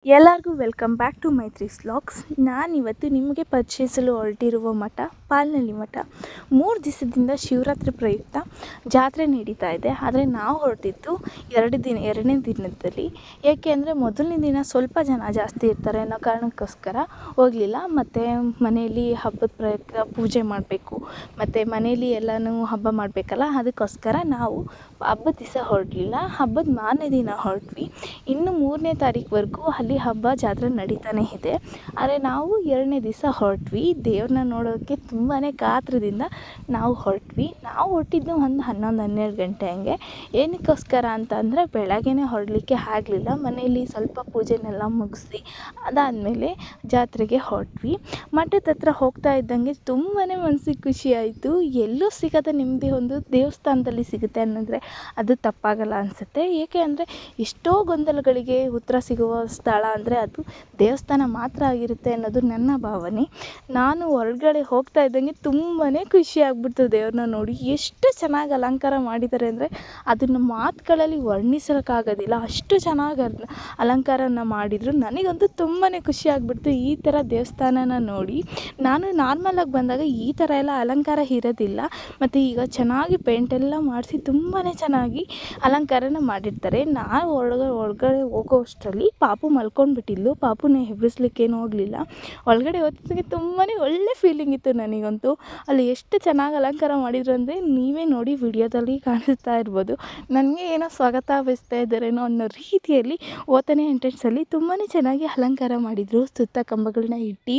ಎಲ್ಲರಿಗೂ welcome back to Maitri's vlogs. ನಾನಿವತ್ತು ನಿಮಗೆ ಪರಿಚಯಿಸಲು ಹೊರಟಿರುವ ಮಠ ಪಾಲ್ನಳ್ಳಿ ಮಠ. 3 ದಿವಸದಿಂದ ಶಿವರಾತ್ರಿ ಪ್ರಯುಕ್ತ ಜಾತ್ರೆ ನಡೀತಾ ಇದೆ. ಆದರೆ ನಾವು ಹೊರಟಿದ್ದು ಎರಡನೇ ದಿನದಲ್ಲಿ. ಏಕೆ ಅಂದರೆ ಮೊದಲನೇ ದಿನ ಸ್ವಲ್ಪ ಜನ ಜಾಸ್ತಿ ಇರ್ತಾರೆ ಅನ್ನೋ ಕಾರಣಕ್ಕೋಸ್ಕರ ಹೋಗಲಿಲ್ಲ. ಮತ್ತು ಮನೆಯಲ್ಲಿ ಹಬ್ಬದ ಪ್ರಯುಕ್ತ ಪೂಜೆ ಮಾಡಬೇಕು, ಮತ್ತು ಮನೆಯಲ್ಲಿ ಎಲ್ಲನೂ ಹಬ್ಬ ಮಾಡಬೇಕಲ್ಲ, ಅದಕ್ಕೋಸ್ಕರ ನಾವು ಹಬ್ಬದ ದಿವಸ ಹೊರಡಲಿಲ್ಲ. ಹಬ್ಬದ ಮಾರನೇ ದಿನ ಹೊರಟ್ವಿ. ಇನ್ನು 3ನೇ ತಾರೀಕುವರೆಗೂ ಅಲ್ಲಿ ಹಬ್ಬ ಜಾತ್ರೆ ನಡೀತಾನೆ ಇದೆ. ಆದರೆ ನಾವು 2ನೇ ದಿವಸ ಹೊರಟ್ವಿ. ದೇವ್ರನ್ನ ನೋಡೋಕ್ಕೆ ತುಂಬಾ ಕಾತ್ರದಿಂದ ನಾವು ಹೊರಟಿದ್ದು ಒಂದು 11-12 ಗಂಟೆ ಹಂಗೆ. ಏನಕ್ಕೋಸ್ಕರ ಅಂತ ಅಂದರೆ ಬೆಳಗ್ಗೆನೇ ಹೊರಡಲಿಕ್ಕೆ ಆಗಲಿಲ್ಲ. ಮನೆಯಲ್ಲಿ ಸ್ವಲ್ಪ ಪೂಜೆನೆಲ್ಲ ಮುಗಿಸಿ ಅದಾದಮೇಲೆ ಜಾತ್ರೆಗೆ ಹೊರಟ್ವಿ. ಮಠದ ಹತ್ರ ಹೋಗ್ತಾ ಇದ್ದಂಗೆ ತುಂಬಾ ಮನಸ್ಸಿಗೆ ಖುಷಿ ಆಯಿತು. ಎಲ್ಲೂ ಸಿಗದ ನೆಮ್ಮದಿ ಒಂದು ದೇವಸ್ಥಾನದಲ್ಲಿ ಸಿಗುತ್ತೆ ಅನ್ನೋದ್ರೆ ಅದು ತಪ್ಪಾಗಲ್ಲ ಅನಿಸುತ್ತೆ. ಏಕೆ ಅಂದರೆ ಎಷ್ಟೋ ಗೊಂದಲಗಳಿಗೆ ಉತ್ತರ ಸಿಗುವ ಸ್ಥಳ ಅಂದರೆ ಅದು ದೇವಸ್ಥಾನ ಮಾತ್ರ ಆಗಿರುತ್ತೆ ಅನ್ನೋದು ನನ್ನ ಭಾವನೆ. ನಾನು ಹೊರಗಡೆ ಹೋಗ್ತಾ ಇದ್ದಂಗೆ ತುಂಬಾ ಖುಷಿ ಆಗ್ಬಿಡ್ತು ದೇವ್ರನ್ನ ನೋಡಿ. ಎಷ್ಟು ಚೆನ್ನಾಗಿ ಅಲಂಕಾರ ಮಾಡಿದ್ದಾರೆ ಅಂದರೆ ಅದನ್ನು ಮಾತುಗಳಲ್ಲಿ ವರ್ಣಿಸೋಕ್ಕಾಗೋದಿಲ್ಲ. ಅಷ್ಟು ಚೆನ್ನಾಗಿ ಅಲಂಕಾರನ ಮಾಡಿದರು. ನನಗಂತೂ ತುಂಬಾ ಖುಷಿ ಆಗಿಬಿಡ್ತು ಈ ಥರ ದೇವಸ್ಥಾನನ ನೋಡಿ. ನಾನು ನಾರ್ಮಲಾಗಿ ಬಂದಾಗ ಈ ಥರ ಎಲ್ಲ ಅಲಂಕಾರ ಇರೋದಿಲ್ಲ. ಮತ್ತು ಈಗ ಚೆನ್ನಾಗಿ ಪೇಂಟೆಲ್ಲ ಮಾಡಿಸಿ ತುಂಬಾ ಚೆನ್ನಾಗಿ ಅಲಂಕಾರನ ಮಾಡಿರ್ತಾರೆ. ನಾನು ಒಳಗಡೆ ಹೋಗೋ ಅಷ್ಟರಲ್ಲಿ ಪಾಪು ಮಲ್ಕೊಂಡ್ಬಿಟ್ಟಿದ್ಲು. ಪಾಪುನ ಹೆಬ್ರಿಸ್ಲಿಕ್ಕೇನು ಹೋಗಲಿಲ್ಲ. ಒಳಗಡೆ ಹೋಗ್ತಿದ್ದಂಗೆ ತುಂಬಾ ಒಳ್ಳೆ ಫೀಲಿಂಗ್ ಇತ್ತು ನನಗಂತೂ. ಅಲ್ಲಿ ಎಷ್ಟು ಚೆನ್ನಾಗಿ ಅಲಂಕಾರ ಮಾಡಿದ್ರು ಅಂದರೆ ನೀವೇ ನೋಡಿ ವಿಡಿಯೋದಲ್ಲಿ ಕಾಣಿಸ್ತಾ ಇರ್ಬೋದು. ನನಗೆ ಏನೋ ಸ್ವಾಗತ ಬಯಸ್ತಾ ಇದ್ದಾರೇನೋ ಅನ್ನೋ ರೀತಿಯಲ್ಲಿ ಓತನೆ ಎಂಟ್ರೆನ್ಸಲ್ಲಿ ತುಂಬಾ ಚೆನ್ನಾಗಿ ಅಲಂಕಾರ ಮಾಡಿದರು. ಸುತ್ತ ಕಂಬಗಳನ್ನ ಇಟ್ಟು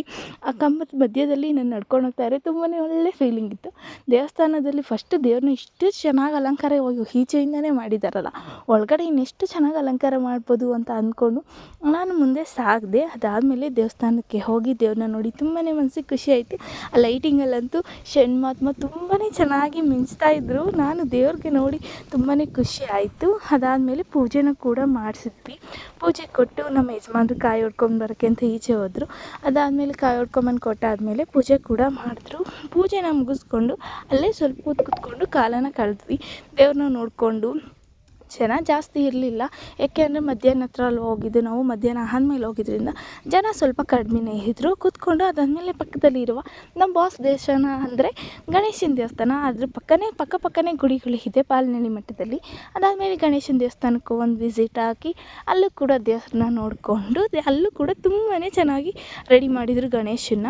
ಆ ಕಂಬದ ಮಧ್ಯದಲ್ಲಿ ನಾನು ನಡ್ಕೊಂಡು ಹೋಗ್ತಾ ಇದ್ದೆ. ತುಂಬಾ ಒಳ್ಳೆ ಫೀಲಿಂಗ್ ಇತ್ತು. ದೇವಸ್ಥಾನದಲ್ಲಿ ಫಸ್ಟ್ ದೇವ್ರನ್ನ ಇಷ್ಟು ಚೆನ್ನಾಗಿ ಅಲಂಕಾರ ಈಚೆಯಿಂದನೇ ಮಾಡಿದ್ದಾರಲ್ಲ, ಒಳಗಡೆ ಇನ್ನೆಷ್ಟು ಚೆನ್ನಾಗಿ ಅಲಂಕಾರ ಮಾಡ್ಬೋದು ಅಂತ ಅಂದ್ಕೊಂಡು ನಾನು ಮುಂದೆ ಸಾಗಿದೆ. ಅದಾದಮೇಲೆ ದೇವಸ್ಥಾನಕ್ಕೆ ಹೋಗಿ ದೇವ್ರನ್ನ ನೋಡಿ ತುಂಬಾ ಮನಸ್ಸಿಗೆ ಖುಷಿ ಆಯಿತು. ಆ ಲೈಟಿಂಗಲ್ಲಂತೂ ಷಣ್ಮಹಾತ್ಮ ತುಂಬಾ ಚೆನ್ನಾಗಿ ಮಿಂಚ್ತಾ ಇದ್ದರು. ನಾನು ದೇವ್ರಿಗೆ ನೋಡಿ ತುಂಬಾ ಖುಷಿ ಆಯಿತು. ಅದಾದಮೇಲೆ ಪೂಜೆನೂ ಕೂಡ ಮಾಡಿಸಿದ್ವಿ. ಪೂಜೆ ಕೊಟ್ಟು ನಮ್ಮ ಯಜಮಾನ್ರು ಕಾಯಿ ಹೊಡ್ಕೊಂಡು ಬರೋಕ್ಕೆ ಅಂತ ಈಚೆ ಹೋದರು. ಅದಾದಮೇಲೆ ಕಾಯಿ ಹೊಡ್ಕೊಂಬಂದು ಕೊಟ್ಟಾದಮೇಲೆ ಪೂಜೆ ಕೂಡ ಮಾಡಿದ್ರು. ಪೂಜೆನ ಮುಗಿಸ್ಕೊಂಡು ಅಲ್ಲೇ ಸ್ವಲ್ಪ ಹೊತ್ತು ಕೂತ್ಕೊಂಡು ಕಾಲನ ಕಳೆದ್ವಿ. ದೇವ್ರನ್ನ ನೋಡಿಕೊಂಡು ಜನ ಜಾಸ್ತಿ ಇರಲಿಲ್ಲ. ಏಕೆ ಅಂದರೆ ಮಧ್ಯಾಹ್ನ ಹತ್ರ ಅಲ್ಲಿ ಹೋಗಿದ್ದು ನಾವು. ಮಧ್ಯಾಹ್ನ ಆದಮೇಲೆ ಹೋಗಿದ್ದರಿಂದ ಜನ ಸ್ವಲ್ಪ ಕಡಿಮೆನೇ ಇದ್ದರು. ಕೂತ್ಕೊಂಡು ಅದಾದಮೇಲೆ ಪಕ್ಕದಲ್ಲಿ ಇರುವ ನಮ್ಮ ಬಾಸ್ ದೇವಸ್ಥಾನ ಅಂದರೆ ಗಣೇಶನ ದೇವಸ್ಥಾನ, ಅದ್ರ ಪಕ್ಕನೇ ಗುಡಿಗಳಿದೆ ಪಾಲ್ನಳ್ಳಿ ಮಠದಲ್ಲಿ. ಅದಾದಮೇಲೆ ಗಣೇಶನ ದೇವಸ್ಥಾನಕ್ಕೂ ಒಂದು ವಿಸಿಟ್ ಹಾಕಿ ಅಲ್ಲೂ ಕೂಡ ದೇವ್ರನ್ನ ನೋಡಿಕೊಂಡು ಅಲ್ಲೂ ಕೂಡ ತುಂಬಾ ಚೆನ್ನಾಗಿ ರೆಡಿ ಮಾಡಿದರು ಗಣೇಶನ್ನ.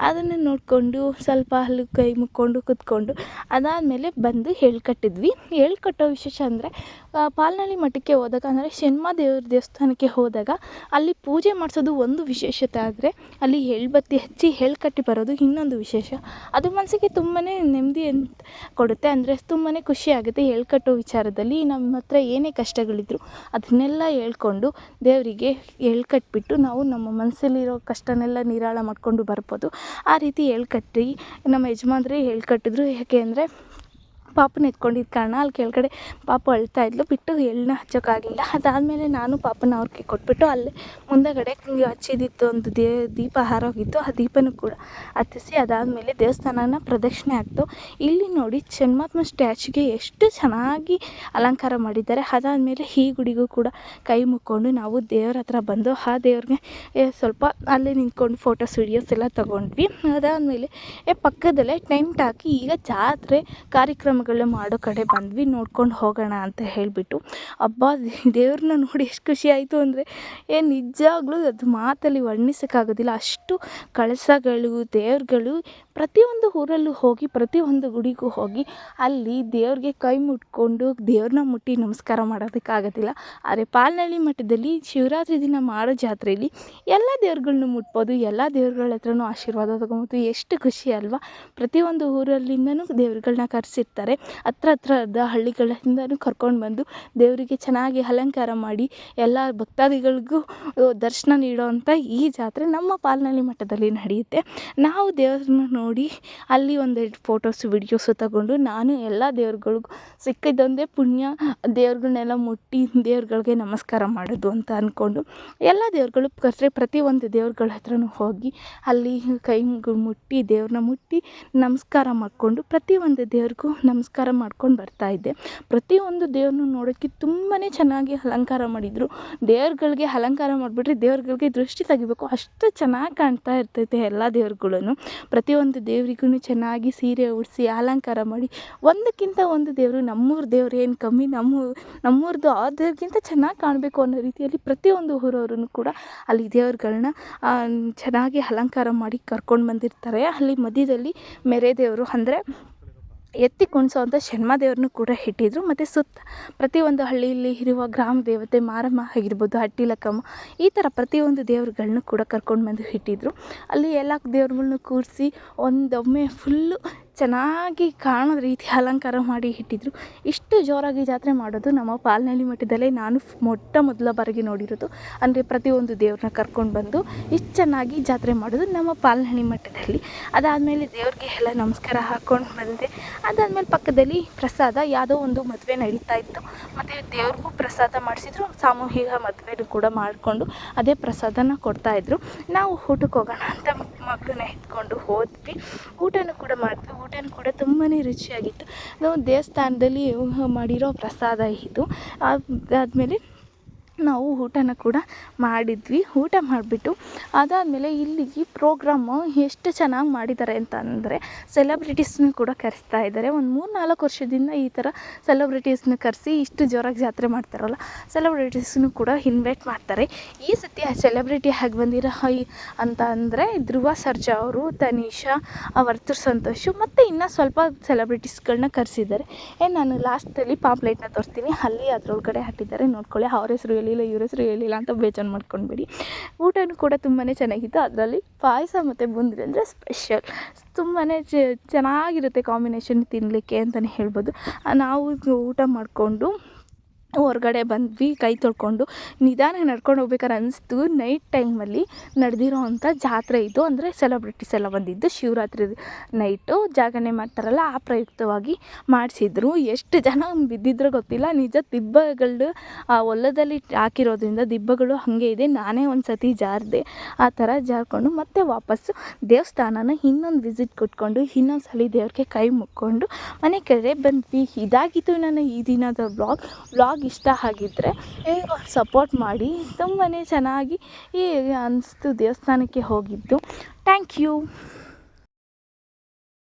ಅದನ್ನು ನೋಡಿಕೊಂಡು ಸ್ವಲ್ಪ ಅಲ್ಲಿ ಕೈ ಮುಕ್ಕೊಂಡು ಕೂತ್ಕೊಂಡು ಅದಾದಮೇಲೆ ಬಂದು ಹೇಳ್ಕಟ್ಟಿದ್ವಿ. ಹೇಳ್ಕಟ್ಟೋ ವಿಶೇಷ ಅಂದರೆ ಪಾಲ್ನಳ್ಳಿ ಮಠಕ್ಕೆ ಹೋದಾಗ ಅಂದರೆ ಶನ್ಮ ದೇವ್ರ ದೇವಸ್ಥಾನಕ್ಕೆ ಹೋದಾಗ ಅಲ್ಲಿ ಪೂಜೆ ಮಾಡಿಸೋದು ಒಂದು ವಿಶೇಷತೆ. ಆದರೆ ಅಲ್ಲಿ ಎಳ್ಬತ್ತಿ ಹಚ್ಚಿ ಹೇಳ್ಕಟ್ಟಿ ಬರೋದು ಇನ್ನೊಂದು ವಿಶೇಷ. ಅದು ಮನಸ್ಸಿಗೆ ತುಂಬಾ ನೆಮ್ಮದಿ ಕೊಡುತ್ತೆ. ಅಂದರೆ ತುಂಬಾ ಖುಷಿ ಆಗುತ್ತೆ. ಹೇಳ್ಕಟ್ಟೋ ವಿಚಾರದಲ್ಲಿ ನಮ್ಮ ಹತ್ರ ಏನೇ ಕಷ್ಟಗಳಿದ್ರು ಅದನ್ನೆಲ್ಲ ಹೇಳ್ಕೊಂಡು ದೇವರಿಗೆ ಹೇಳ್ಕಟ್ಬಿಟ್ಟು ನಾವು ನಮ್ಮ ಮನಸ್ಸಲ್ಲಿರೋ ಕಷ್ಟನೆಲ್ಲ ನಿರಾಳ ಮಾಡಿಕೊಂಡು ಬರ್ಬೋದು. ಆ ರೀತಿ ಹೇಳ್ಕಟ್ಟಿ ನಮ್ಮ ಯಜಮಾನ್ರೇ ಹೇಳ್ಕಟ್ಟಿದ್ರು. ಏಕೆ ಅಂದರೆ ಪಾಪನ ಎತ್ಕೊಂಡಿದ್ದ ಕಾರಣ ಅಲ್ಲಿ ಕೆಳಗಡೆ ಪಾಪು ಅಳ್ತಾ ಇದ್ಲು. ಬಿಟ್ಟು ಎಳ್ಳನ್ನ ಹಚ್ಚೋಕ್ಕಾಗಲಿಲ್ಲ. ಅದಾದಮೇಲೆ ನಾನು ಪಾಪನ ಅವ್ರಿಗೆ ಕೊಟ್ಬಿಟ್ಟು ಅಲ್ಲೇ ಮುಂದೆಗಡೆ ಹಚ್ಚಿದಿತ್ತು ಒಂದು ದೀಪ ಹಾರೋಗಿತ್ತು. ಆ ದೀಪನೂ ಕೂಡ ಹತ್ತಿಸಿ ಅದಾದಮೇಲೆ ದೇವಸ್ಥಾನನ ಪ್ರದಕ್ಷಿಣೆ ಆಗ್ತು. ಇಲ್ಲಿ ನೋಡಿ ಷಣ್ಮಹಾತ್ಮ ಸ್ಟ್ಯಾಚ್ಯೂಗೆ ಎಷ್ಟು ಚೆನ್ನಾಗಿ ಅಲಂಕಾರ ಮಾಡಿದ್ದಾರೆ. ಅದಾದಮೇಲೆ ಈ ಗುಡಿಗೂ ಕೂಡ ಕೈ ಮುಕ್ಕೊಂಡು ನಾವು ದೇವ್ರ ಹತ್ರ ಬಂದು ಆ ದೇವ್ರಿಗೆ ಸ್ವಲ್ಪ ಅಲ್ಲೇ ನಿಂತ್ಕೊಂಡು ಫೋಟೋಸ್ ವೀಡಿಯೋಸ್ ಎಲ್ಲ ತೊಗೊಂಡ್ವಿ. ಅದಾದಮೇಲೆ ಪಕ್ಕದಲ್ಲೇ ಟೆಂಟ್ ಹಾಕಿ ಈಗ ಜಾತ್ರೆ ಕಾರ್ಯಕ್ರಮಗಳನ್ನ ಮಾಡೋ ಕಡೆ ಬಂದ್ವಿ. ನೋಡ್ಕೊಂಡು ಹೋಗೋಣ ಅಂತ ಹೇಳಿಬಿಟ್ಟು ಹಬ್ಬ ದೇವ್ರನ್ನ ನೋಡಿ ಎಷ್ಟು ಖುಷಿ ಆಯಿತು ಅಂದರೆ ನಿಜವಾಗ್ಲೂ ಅದು ಮಾತಲ್ಲಿ ವರ್ಣಿಸೋಕ್ಕಾಗೋದಿಲ್ಲ. ಅಷ್ಟು ಕಳಸಗಳು ದೇವ್ರುಗಳು ಪ್ರತಿಯೊಂದು ಊರಲ್ಲೂ ಹೋಗಿ ಪ್ರತಿಯೊಂದು ಗುಡಿಗೂ ಹೋಗಿ ಅಲ್ಲಿ ದೇವ್ರಿಗೆ ಕೈ ಮುಟ್ಕೊಂಡು ದೇವ್ರನ್ನ ಮುಟ್ಟಿ ನಮಸ್ಕಾರ ಮಾಡೋದಕ್ಕಾಗೋದಿಲ್ಲ. ಆದರೆ ಪಾಲ್ನಳ್ಳಿ ಮಠದಲ್ಲಿ ಶಿವರಾತ್ರಿ ದಿನ ಮಾಡೋ ಜಾತ್ರೆಯಲ್ಲಿ ಎಲ್ಲ ದೇವ್ರುಗಳ್ನ ಮುಟ್ಬೋದು. ಎಲ್ಲ ದೇವ್ರುಗಳ ಹತ್ರನೂ ಆಶೀರ್ವಾದ ತೊಗೊಬೋದು. ಎಷ್ಟು ಖುಷಿ ಅಲ್ವಾ. ಪ್ರತಿಯೊಂದು ಊರಲ್ಲಿಂದನೂ ದೇವ್ರುಗಳನ್ನ ಕರೆಸಿರ್ತಾರೆ. ಹತ್ರದ ಹಳ್ಳಿಗಳಿಂದನೂ ಕರ್ಕೊಂಡು ಬಂದು ದೇವರಿಗೆ ಚೆನ್ನಾಗಿ ಅಲಂಕಾರ ಮಾಡಿ ಎಲ್ಲ ಭಕ್ತಾದಿಗಳಿಗೂ ದರ್ಶನ ನೀಡೋವಂಥ ಈ ಜಾತ್ರೆ ನಮ್ಮ ಪಾಲ್ನಳ್ಳಿ ಮಠದಲ್ಲಿ ನಡೆಯುತ್ತೆ. ನಾವು ದೇವ್ರನ್ನ ನೋಡಿ ಅಲ್ಲಿ ಒಂದೆರಡು ಫೋಟೋಸು ವಿಡಿಯೋಸು ತಗೊಂಡು ನಾನು ಎಲ್ಲ ದೇವ್ರುಗಳಿಗೂ ಸಿಕ್ಕಿದ್ದೊಂದೇ ಪುಣ್ಯ, ದೇವ್ರುಗಳನ್ನೆಲ್ಲ ಮುಟ್ಟಿ ದೇವ್ರುಗಳಿಗೆ ನಮಸ್ಕಾರ ಮಾಡೋದು ಅಂತ ಅಂದ್ಕೊಂಡು ಎಲ್ಲ ದೇವ್ರುಗಳು ಪ್ರತಿಯೊಂದು ದೇವ್ರುಗಳ ಹತ್ರನೂ ಹೋಗಿ ಅಲ್ಲಿ ಕೈ ಮುಟ್ಟಿ ದೇವ್ರನ್ನ ಮುಟ್ಟಿ ನಮಸ್ಕಾರ ಮಾಡಿಕೊಂಡು ಪ್ರತಿಯೊಂದು ದೇವ್ರಿಗೂ ನಮಸ್ಕಾರ ಮಾಡ್ಕೊಂಡು ಬರ್ತಾಯಿದ್ದೆ. ಪ್ರತಿಯೊಂದು ದೇವ್ರನ್ನೂ ನೋಡೋಕ್ಕೆ ತುಂಬಾ ಚೆನ್ನಾಗಿ ಅಲಂಕಾರ ಮಾಡಿದರು. ದೇವ್ರುಗಳಿಗೆ ಅಲಂಕಾರ ಮಾಡಿಬಿಟ್ರೆ ದೇವ್ರುಗಳಿಗೆ ದೃಷ್ಟಿ ತೆಗಿಬೇಕು, ಅಷ್ಟು ಚೆನ್ನಾಗಿ ಕಾಣ್ತಾ ಇರ್ತೈತೆ ಎಲ್ಲ ದೇವ್ರುಗಳೂ. ಪ್ರತಿಯೊಂದು ದೇವರಿಗೂ ಚೆನ್ನಾಗಿ ಸೀರೆ ಉಡಿಸಿ ಅಲಂಕಾರ ಮಾಡಿ, ಒಂದಕ್ಕಿಂತ ಒಂದು ದೇವರು, ನಮ್ಮೂರ ದೇವ್ರು ಏನು ಕಮ್ಮಿ, ನಮ್ಮೂರದು ಆ ದೇವ್ರಿಗಿಂತ ಚೆನ್ನಾಗಿ ಕಾಣಬೇಕು ಅನ್ನೋ ರೀತಿಯಲ್ಲಿ ಪ್ರತಿಯೊಂದು ಊರವ್ರೂ ಕೂಡ ಅಲ್ಲಿ ದೇವ್ರುಗಳನ್ನ ಚೆನ್ನಾಗಿ ಅಲಂಕಾರ ಮಾಡಿ ಕರ್ಕೊಂಡು ಬಂದಿರ್ತಾರೆ. ಅಲ್ಲಿ ಮಧ್ಯದಲ್ಲಿ ಮೆರೆ ದೇವರು ಅಂದರೆ ಎತ್ತಿ ಕುಣಿಸೋವಂಥ ಶಣ್ಮ ದೇವ್ರನ್ನೂ ಕೂಡ ಇಟ್ಟಿದ್ರು. ಮತ್ತು ಸುತ್ತ ಪ್ರತಿಯೊಂದು ಹಳ್ಳಿಯಲ್ಲಿ ಇರುವ ಗ್ರಾಮ ದೇವತೆ ಮಾರಮ್ಮ ಆಗಿರ್ಬೋದು, ಹಟ್ಟಿಲಕ್ಕಮ್ಮ, ಈ ಥರ ಪ್ರತಿಯೊಂದು ದೇವ್ರುಗಳ್ನೂ ಕೂಡ ಕರ್ಕೊಂಡು ಬಂದು ಇಟ್ಟಿದ್ರು. ಅಲ್ಲಿ ಎಲ್ಲ ದೇವ್ರುಗಳ್ನೂ ಕೂರಿಸಿ ಒಂದೊಮ್ಮೆ ಫುಲ್ಲು ಚೆನ್ನಾಗಿ ಕಾಣೋ ರೀತಿ ಅಲಂಕಾರ ಮಾಡಿ ಇಟ್ಟಿದ್ರು. ಇಷ್ಟು ಜೋರಾಗಿ ಜಾತ್ರೆ ಮಾಡೋದು ನಮ್ಮ ಪಾಲ್ನಳ್ಳಿ ಮಠದಲ್ಲೇ ನಾನು ಮೊದಲ ಬಾರಿಗೆ ನೋಡಿರೋದು. ಅಂದರೆ ಪ್ರತಿಯೊಂದು ದೇವ್ರನ್ನ ಕರ್ಕೊಂಡು ಬಂದು ಇಷ್ಟು ಚೆನ್ನಾಗಿ ಜಾತ್ರೆ ಮಾಡೋದು ನಮ್ಮ ಪಾಲ್ನಳ್ಳಿ ಮಠದಲ್ಲಿ. ಅದಾದಮೇಲೆ ದೇವ್ರಿಗೆ ಎಲ್ಲ ನಮಸ್ಕಾರ ಹಾಕ್ಕೊಂಡು ಬಂದೆ. ಅದಾದಮೇಲೆ ಪಕ್ಕದಲ್ಲಿ ಪ್ರಸಾದ, ಯಾವುದೋ ಒಂದು ಮದುವೆ ನಡೀತಾ ಇತ್ತು, ಮತ್ತು ದೇವ್ರಿಗೂ ಪ್ರಸಾದ ಮಾಡಿಸಿದ್ರು. ಸಾಮೂಹಿಕ ಮದುವೆನೂ ಕೂಡ ಮಾಡಿಕೊಂಡು ಅದೇ ಪ್ರಸಾದನ ಕೊಡ್ತಾಯಿದ್ರು. ನಾವು ಊಟಕ್ಕೆ ಹೋಗೋಣ ಅಂತ ಮಗಳನ್ನ ಎತ್ಕೊಂಡು ಹೋದ್ವಿ. ಊಟನೂ ಕೂಡ ಮಾಡಿದ್ವಿ. ಊಟನೂ ಕೂಡ ತುಂಬಾ ರುಚಿಯಾಗಿತ್ತು. ನಾವು ದೇವಸ್ಥಾನದಲ್ಲಿ ಮಾಡಿರೋ ಪ್ರಸಾದ ಇದು. ಅದಾದಮೇಲೆ ನಾವು ಊಟನ ಕೂಡ ಮಾಡಿದ್ವಿ. ಊಟ ಮಾಡಿಬಿಟ್ಟು ಅದಾದಮೇಲೆ ಇಲ್ಲಿ ಈ ಪ್ರೋಗ್ರಾಮು ಎಷ್ಟು ಚೆನ್ನಾಗಿ ಮಾಡಿದ್ದಾರೆ ಅಂತ ಅಂದರೆ ಸೆಲೆಬ್ರಿಟೀಸ್ನೂ ಕೂಡ ಕರೆಸ್ತಾ ಇದ್ದಾರೆ. ಒಂದು 3-4 ವರ್ಷದಿಂದ ಈ ಥರ ಸೆಲೆಬ್ರಿಟೀಸ್ನ ಕರೆಸಿ ಇಷ್ಟು ಜೋರಾಗಿ ಜಾತ್ರೆ ಮಾಡ್ತಾರಲ್ಲ, ಸೆಲೆಬ್ರಿಟೀಸ್ನೂ ಕೂಡ ಇನ್ವೈಟ್ ಮಾಡ್ತಾರೆ. ಈ ಸತಿ ಆ ಸೆಲೆಬ್ರಿಟಿ ಆಗಿ ಬಂದಿರೋ ಅಂತ ಅಂದರೆ ಧ್ರುವ ಸರ್ಜಾ ಅವರು, ತನಿಷಾ, ವರ್ತೂರು ಸಂತೋಷು ಮತ್ತು ಇನ್ನೂ ಸ್ವಲ್ಪ ಸೆಲೆಬ್ರಿಟೀಸ್ಗಳನ್ನ ಕರೆಸಿದ್ದಾರೆ. ನಾನು ಲಾಸ್ಟಲ್ಲಿ ಪಾಂಪ್ಲೆಟ್ನ ತೋರಿಸ್ತೀನಿ, ಅಲ್ಲಿ ಅದರೊಳಗಡೆ ಹಾಕಿದ್ದಾರೆ, ನೋಡ್ಕೊಳ್ಳಿ. ಅವ್ರ ಹೆಸರು ಹೇಳಿಲ್ಲ, ಇವ್ರ ಹೆಸರು ಹೇಳಿಲ್ಲ ಅಂತ ಬೇಜಾರು ಮಾಡ್ಕೊಳ್ಬೇಡಿ. ಊಟನೂ ಕೂಡ ತುಂಬಾ ಚೆನ್ನಾಗಿತ್ತು. ಅದರಲ್ಲಿ ಪಾಯಸ ಮತ್ತು ಬೂಂದಿ ಅಂದರೆ ಸ್ಪೆಷಲ್, ತುಂಬಾ ಚೆನ್ನಾಗಿರುತ್ತೆ ಕಾಂಬಿನೇಷನ್ ತಿನ್ನಲಿಕ್ಕೆ ಅಂತಲೇ ಹೇಳ್ಬೋದು. ನಾವು ಊಟ ಮಾಡಿಕೊಂಡು ಹೊರಗಡೆ ಬಂದ್ವಿ. ಕೈ ತೊಳ್ಕೊಂಡು ನಿಧಾನ ನಡ್ಕೊಂಡು ಹೋಗ್ಬೇಕಾದ್ರೆ ಅನಿಸ್ತು ನೈಟ್ ಟೈಮಲ್ಲಿ ನಡೆದಿರೋ ಅಂಥ ಜಾತ್ರೆ ಇದು. ಅಂದರೆ ಸೆಲೆಬ್ರಿಟೀಸ್ ಎಲ್ಲ ಬಂದಿದ್ದು ಶಿವರಾತ್ರಿ ನೈಟು ಜಾಗರಣೆ ಮಾಡ್ತಾರಲ್ಲ, ಆ ಪ್ರಯುಕ್ತವಾಗಿ ಮಾಡಿಸಿದ್ರು. ಎಷ್ಟು ಜನ ಬಿದ್ದಿದ್ರೋ ಗೊತ್ತಿಲ್ಲ. ನಿಜ ದಿಬ್ಬಗಳು ಹೊಲದಲ್ಲಿ ಹಾಕಿರೋದ್ರಿಂದ ದಿಬ್ಬಗಳು ಹಾಗೆ ಇದೆ. ನಾನೇ ಒಂದು ಸತಿ ಜಾರಿದೆ. ಆ ಥರ ಜಾರ್ಕೊಂಡು ಮತ್ತೆ ವಾಪಸ್ಸು ದೇವಸ್ಥಾನನ ಇನ್ನೊಂದು ವಿಸಿಟ್ ಕೊಟ್ಕೊಂಡು ಇನ್ನೊಂದು ಸಲ ದೇವ್ರಿಗೆ ಕೈ ಮುಕ್ಕೊಂಡು ಮನೆ ಕಡೆ ಬಂದ್ವಿ. ಇದಾಗಿತ್ತು ನನ್ನ ಈ ದಿನದ ವ್ಲಾಗ್ ಇಷ್ಟ ಆಗಿದ್ದರೆ ಸಪೋರ್ಟ್ ಮಾಡಿ. ತುಂಬಾ ಚೆನ್ನಾಗಿ ಅನಿಸ್ತು ದೇವಸ್ಥಾನಕ್ಕೆ ಹೋಗಿದ್ದು. Thank you.